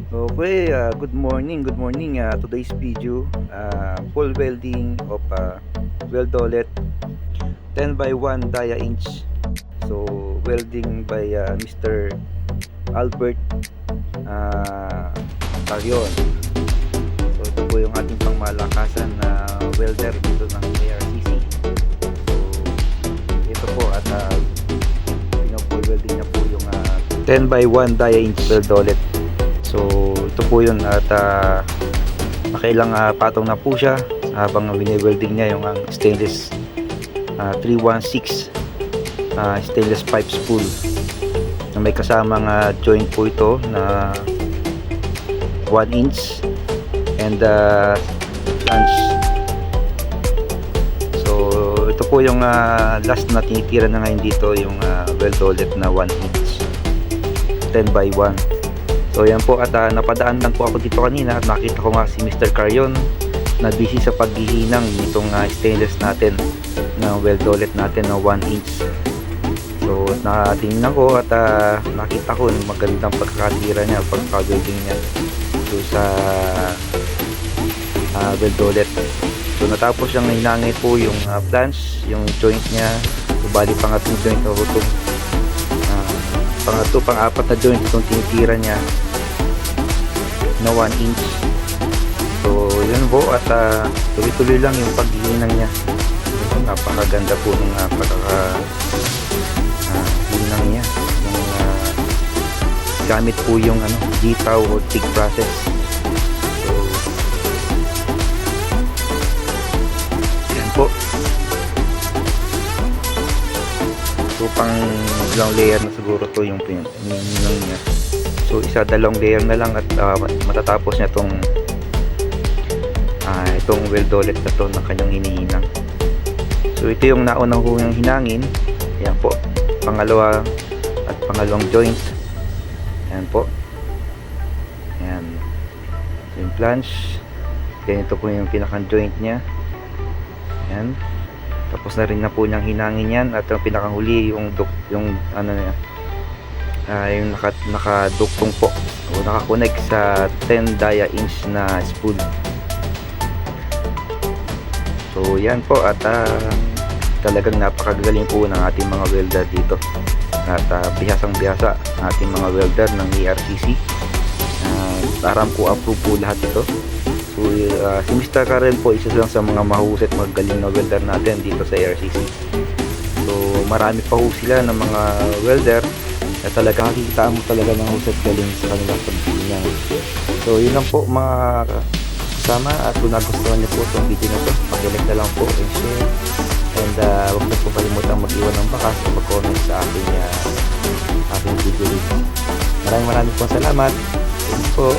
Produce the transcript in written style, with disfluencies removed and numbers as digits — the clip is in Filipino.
Okay, good morning. Good morning. Today's video, full welding of Weldolet 10 by 1 dia inch. So, welding by Mr. Albert Talion. So, ito po yung ating pangmalakasan na welder dito ng ARCC. So, ito po at full welding na po yung 10 by 1 dia inch Weldolet. So ito po yun at nakailang patong na po siya habang wini-welding niya yung stainless 316 stainless pipe spool na may kasamang joint po ito na 1 inch and flange. So ito po yung last na tinitira na ngayon dito, yung Weldolet na 1 inch 10 by 1. So yan po at napadaan lang po ako dito kanina at nakita ko nga si Mr. Carion na busy sa paghihinang nitong stainless natin na Weldolet natin na 1 inch. So nakatingnan ko at nakita ko yung magandang pagkakatira niya, pagka-welding niya so, sa Weldolet. So natapos siyang hinangay po yung flange, yung joint niya. So bali pangatlong joint na hutong pang-apat na joint itong tinitira niya na 1 inch. So yun po at tuloy-tuloy lang yung paghihinang niya. So, napakaganda po ng pagkakahinang niya. Yung, gamit po yung ditaw o TIG process. So yan po. So pang ilang layer na siguro to yung pinang niya. So isa dalawang layer na lang at matatapos niya itong Weldolet na to ng kanyang hinihinang. So ito yung naunang yung hinangin. Ayan po, pangalawa at pangalawang joint. Ayan po. Ayan. So yung flange. Then ito po yung pinakang joint niya. Ayan. Tapos na rin na po niyang hinangin yan at ang pinakahuli yung ano niya, yung nakaduktong po o nakakonect sa 10 dia inch na spool. So yan po at talagang napakagaling po ng ating mga welder dito at bihasang bihasa ating mga welder ng ARCC. Aram ko approve po lahat ito. So, si Mr. Karen po isa lang sa mga mahusay at magaling na welder natin dito sa ARCC. So marami pa ho sila ng mga welder na talaga makikita mo talaga ng husay at galing sa kanilang pagbibinyang. So yun lang po mga kasama at kung nagustuhan niyo po itong video na ito, mag-like na lang po and share and huwag na po kalimutang mag-iwan ng bakas o mag-comment sa aking video. Maraming po salamat. Thank you po.